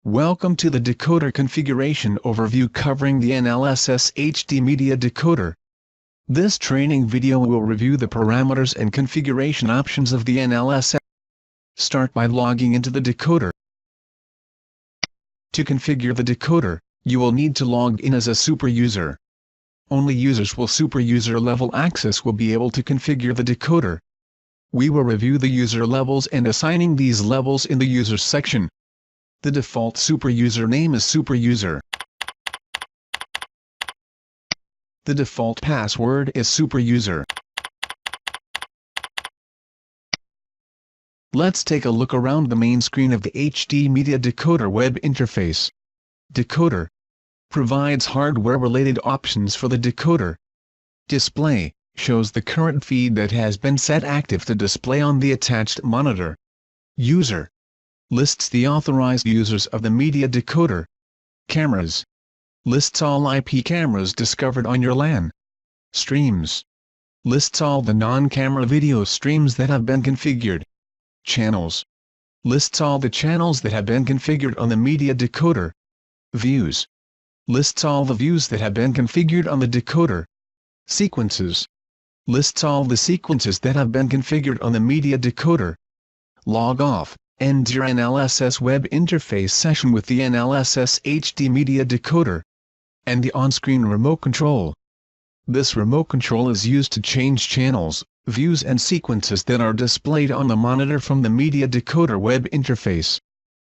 Welcome to the decoder configuration overview covering the NLSS HD Media Decoder. This training video will review the parameters and configuration options of the NLSS. Start by logging into the decoder. To configure the decoder, you will need to log in as a super user. Only users with super user level access will be able to configure the decoder. We will review the user levels and assigning these levels in the users section. The default super user name is super user. The default password is super user. Let's take a look around the main screen of the HD Media Decoder web interface. Decoder provides hardware-related options for the decoder. Display shows the current feed that has been set active to display on the attached monitor. User lists the authorized users of the media decoder. Cameras lists all IP cameras discovered on your LAN. Streams lists all the non-camera video streams that have been configured. Channels lists all the channels that have been configured on the media decoder. Views lists all the views that have been configured on the decoder. Sequences lists all the sequences that have been configured on the media decoder. Log off end your NLSS web interface session with the NLSS HD Media Decoder and the on-screen remote control. This remote control is used to change channels, views and sequences that are displayed on the monitor from the Media Decoder web interface.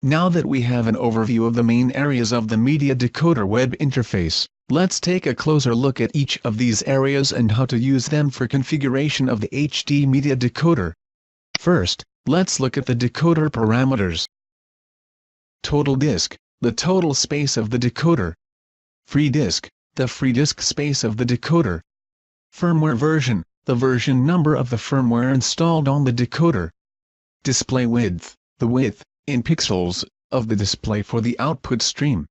Now that we have an overview of the main areas of the Media Decoder web interface, let's take a closer look at each of these areas and how to use them for configuration of the HD Media Decoder. First, let's look at the decoder parameters. Total disk, the total space of the decoder. Free disk, the free disk space of the decoder. Firmware version, the version number of the firmware installed on the decoder. Display width, the width, in pixels, of the display for the output stream.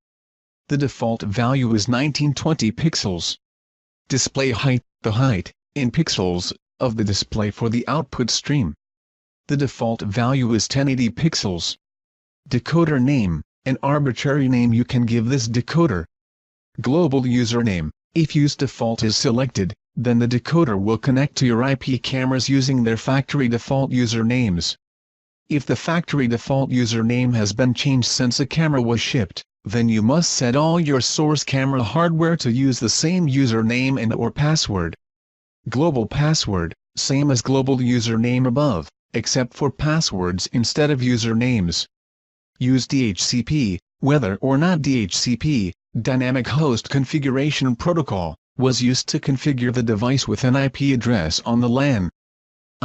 The default value is 1920 pixels. Display height, the height, in pixels, of the display for the output stream. The default value is 1080 pixels. Decoder name, an arbitrary name you can give this decoder. Global username, if use default is selected, then the decoder will connect to your IP cameras using their factory default usernames. If the factory default username has been changed since a camera was shipped, then you must set all your source camera hardware to use the same username and/or password. Global password, same as global username above, except for passwords instead of usernames. Use DHCP, whether or not DHCP, Dynamic Host Configuration Protocol, was used to configure the device with an IP address on the LAN.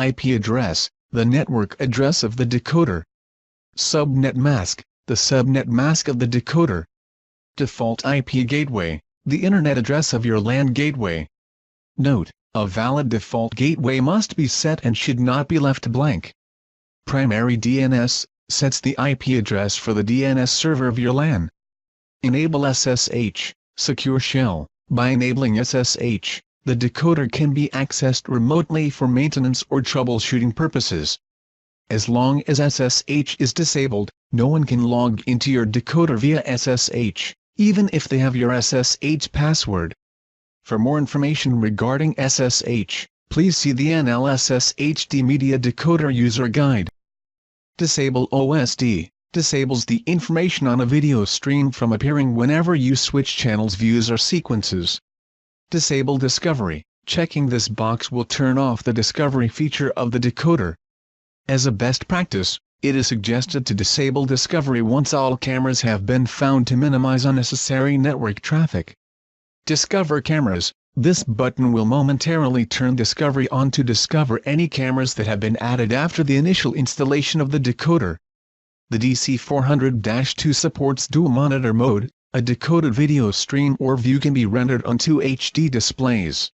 IP address, the network address of the decoder. Subnet mask, the subnet mask of the decoder. Default IP gateway, the internet address of your LAN gateway. Note: a valid default gateway must be set and should not be left blank. Primary DNS sets the IP address for the DNS server of your LAN. Enable SSH, Secure Shell. By enabling SSH, the decoder can be accessed remotely for maintenance or troubleshooting purposes. As long as SSH is disabled, no one can log into your decoder via SSH, even if they have your SSH password. For more information regarding SSH, please see the NLSS HD Media Decoder User Guide. Disable OSD disables the information on a video stream from appearing whenever you switch channels, views or sequences. Disable Discovery, checking this box will turn off the discovery feature of the decoder. As a best practice, it is suggested to disable discovery once all cameras have been found to minimize unnecessary network traffic. Discover cameras, this button will momentarily turn discovery on to discover any cameras that have been added after the initial installation of the decoder. The DC400-2 supports dual monitor mode, a decoded video stream or view can be rendered on two HD displays.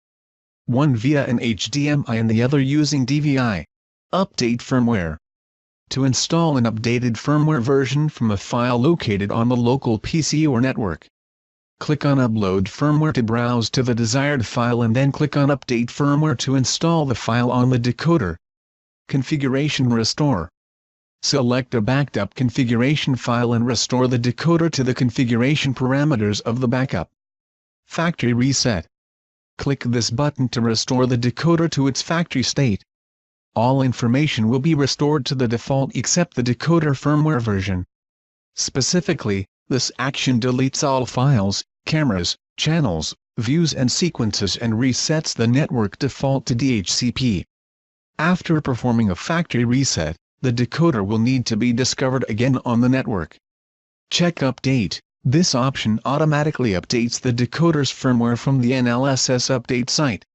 One via an HDMI and the other using DVI. Update firmware. To install an updated firmware version from a file located on the local PC or network, click on Upload Firmware to browse to the desired file and then click on Update Firmware to install the file on the decoder. Configuration Restore. Select a backed up configuration file and restore the decoder to the configuration parameters of the backup. Factory reset. Click this button to restore the decoder to its factory state. All information will be restored to the default except the decoder firmware version. Specifically, this action deletes all files, cameras, channels, views and sequences and resets the network default to DHCP. After performing a factory reset, the decoder will need to be discovered again on the network. Check Update. This option automatically updates the decoder's firmware from the NLSS update site.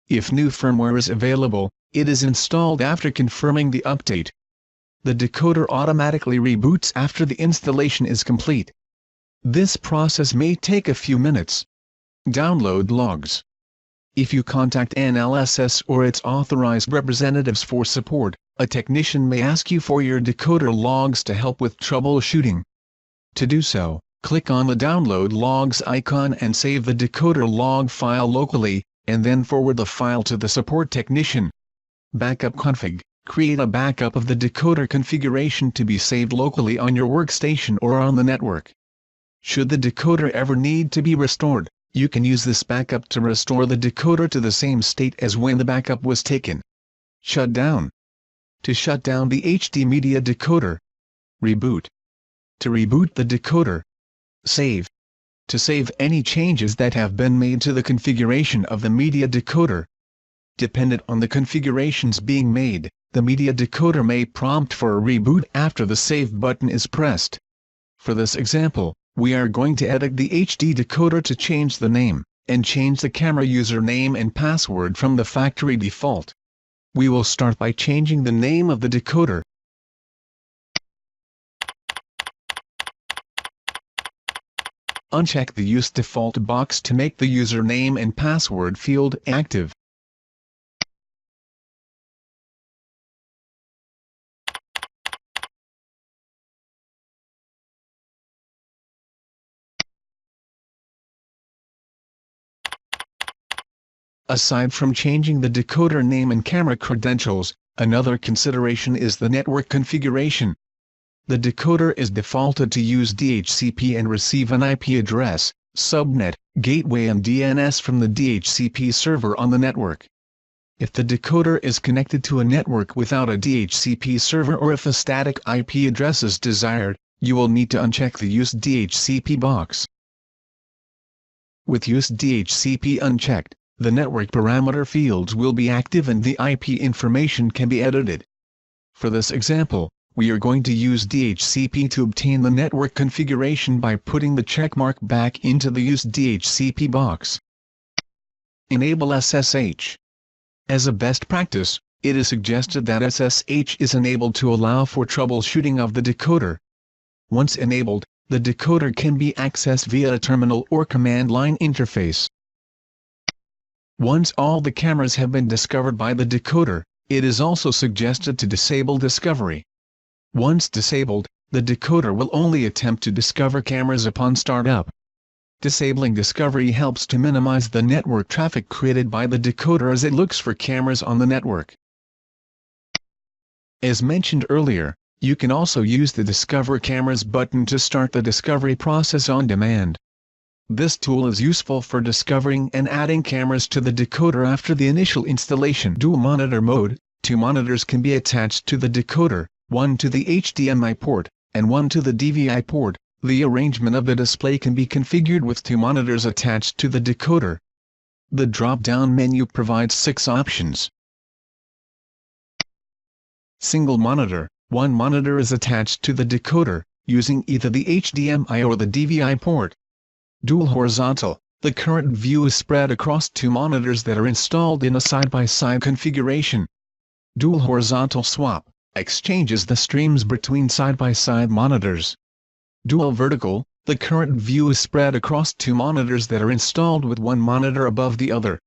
If new firmware is available, it is installed after confirming the update. The decoder automatically reboots after the installation is complete. This process may take a few minutes. Download logs. If you contact NLSS or its authorized representatives for support, a technician may ask you for your decoder logs to help with troubleshooting. To do so, click on the Download Logs icon and save the decoder log file locally, and then forward the file to the support technician. Backup config. Create a backup of the decoder configuration to be saved locally on your workstation or on the network. Should the decoder ever need to be restored, you can use this backup to restore the decoder to the same state as when the backup was taken. Shut down. To shut down the HD media decoder. Reboot. To reboot the decoder. Save. To save any changes that have been made to the configuration of the media decoder. Dependent on the configurations being made, the media decoder may prompt for a reboot after the Save button is pressed. For this example, we are going to edit the HD decoder to change the name, and change the camera username and password from the factory default. We will start by changing the name of the decoder. Uncheck the Use Default box to make the username and password field active. Aside from changing the decoder name and camera credentials, another consideration is the network configuration. The decoder is defaulted to use DHCP and receive an IP address, subnet, gateway and DNS from the DHCP server on the network. If the decoder is connected to a network without a DHCP server or if a static IP address is desired, you will need to uncheck the Use DHCP box. With Use DHCP unchecked, the network parameter fields will be active and the IP information can be edited. For this example, we are going to use DHCP to obtain the network configuration by putting the checkmark back into the Use DHCP box. Enable SSH. As a best practice, it is suggested that SSH is enabled to allow for troubleshooting of the decoder. Once enabled, the decoder can be accessed via a terminal or command line interface. Once all the cameras have been discovered by the decoder, it is also suggested to disable discovery. Once disabled, the decoder will only attempt to discover cameras upon startup. Disabling discovery helps to minimize the network traffic created by the decoder as it looks for cameras on the network. As mentioned earlier, you can also use the Discover Cameras button to start the discovery process on demand. This tool is useful for discovering and adding cameras to the decoder after the initial installation. Dual monitor mode. 2 monitors can be attached to the decoder, one to the HDMI port, and one to the DVI port. The arrangement of the display can be configured with 2 monitors attached to the decoder. The drop-down menu provides 6 options. Single monitor. 1 monitor is attached to the decoder, using either the HDMI or the DVI port. Dual horizontal. The current view is spread across 2 monitors that are installed in a side-by-side configuration. Dual horizontal swap exchanges the streams between side-by-side monitors. Dual vertical. The current view is spread across 2 monitors that are installed with 1 monitor above the other.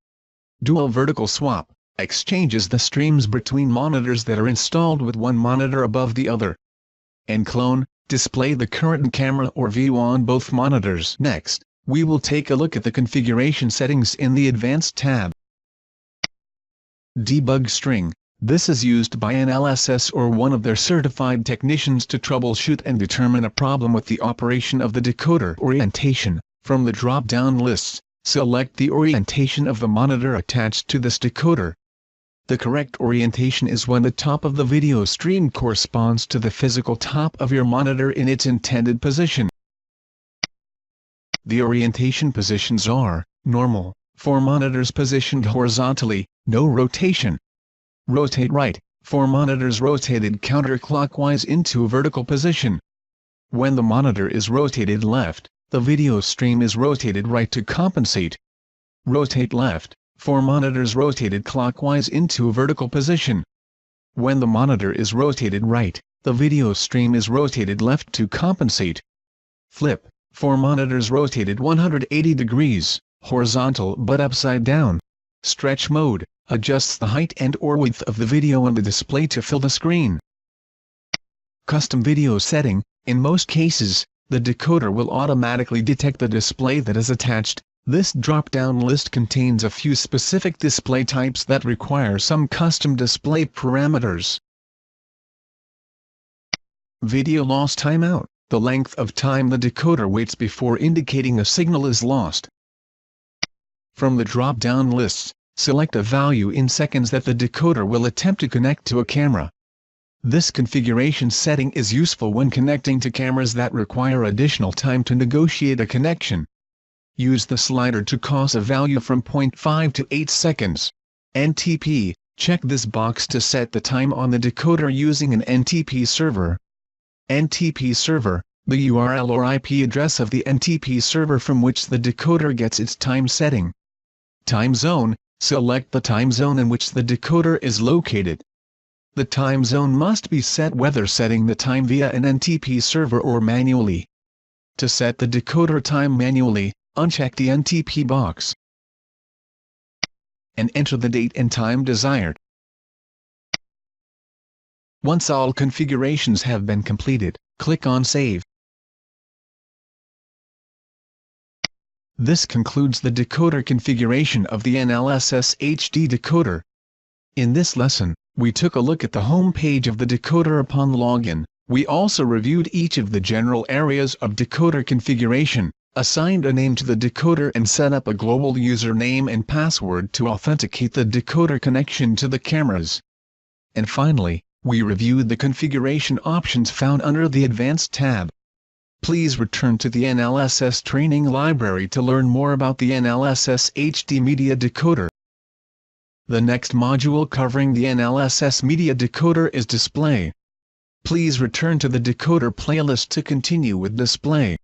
Dual vertical swap exchanges the streams between monitors that are installed with 1 monitor above the other. And clone. Display the current camera or view on both monitors. Next, we will take a look at the configuration settings in the Advanced tab. Debug string. This is used by NLSS or one of their certified technicians to troubleshoot and determine a problem with the operation of the decoder. Orientation. From the drop-down lists, select the orientation of the monitor attached to this decoder. The correct orientation is when the top of the video stream corresponds to the physical top of your monitor in its intended position. The orientation positions are: normal, for monitors positioned horizontally, no rotation. Rotate right, for monitors rotated counterclockwise into a vertical position. When the monitor is rotated left, the video stream is rotated right to compensate. Rotate left, for monitors rotated clockwise into a vertical position. When the monitor is rotated right, the video stream is rotated left to compensate. Flip, for monitors rotated 180 degrees, horizontal but upside down. Stretch mode, adjusts the height and or width of the video on the display to fill the screen. Custom video setting. In most cases, the decoder will automatically detect the display that is attached. This drop-down list contains a few specific display types that require some custom display parameters. Video loss timeout, the length of time the decoder waits before indicating a signal is lost. From the drop-down lists, select a value in seconds that the decoder will attempt to connect to a camera. This configuration setting is useful when connecting to cameras that require additional time to negotiate a connection. Use the slider to cause a value from 0.5 to 8 seconds. NTP, check this box to set the time on the decoder using an NTP server. NTP server, the URL or IP address of the NTP server from which the decoder gets its time setting. Time zone, select the time zone in which the decoder is located. The time zone must be set whether setting the time via an NTP server or manually. To set the decoder time manually, uncheck the NTP box and enter the date and time desired. Once all configurations have been completed, click on Save. This concludes the decoder configuration of the NLSS HD decoder. In this lesson, we took a look at the home page of the decoder upon login. We also reviewed each of the general areas of decoder configuration, assigned a name to the decoder and set up a global username and password to authenticate the decoder connection to the cameras. And finally, we reviewed the configuration options found under the Advanced tab. Please return to the NLSS training library to learn more about the NLSS HD Media Decoder. The next module covering the NLSS Media Decoder is Display. Please return to the Decoder playlist to continue with Display.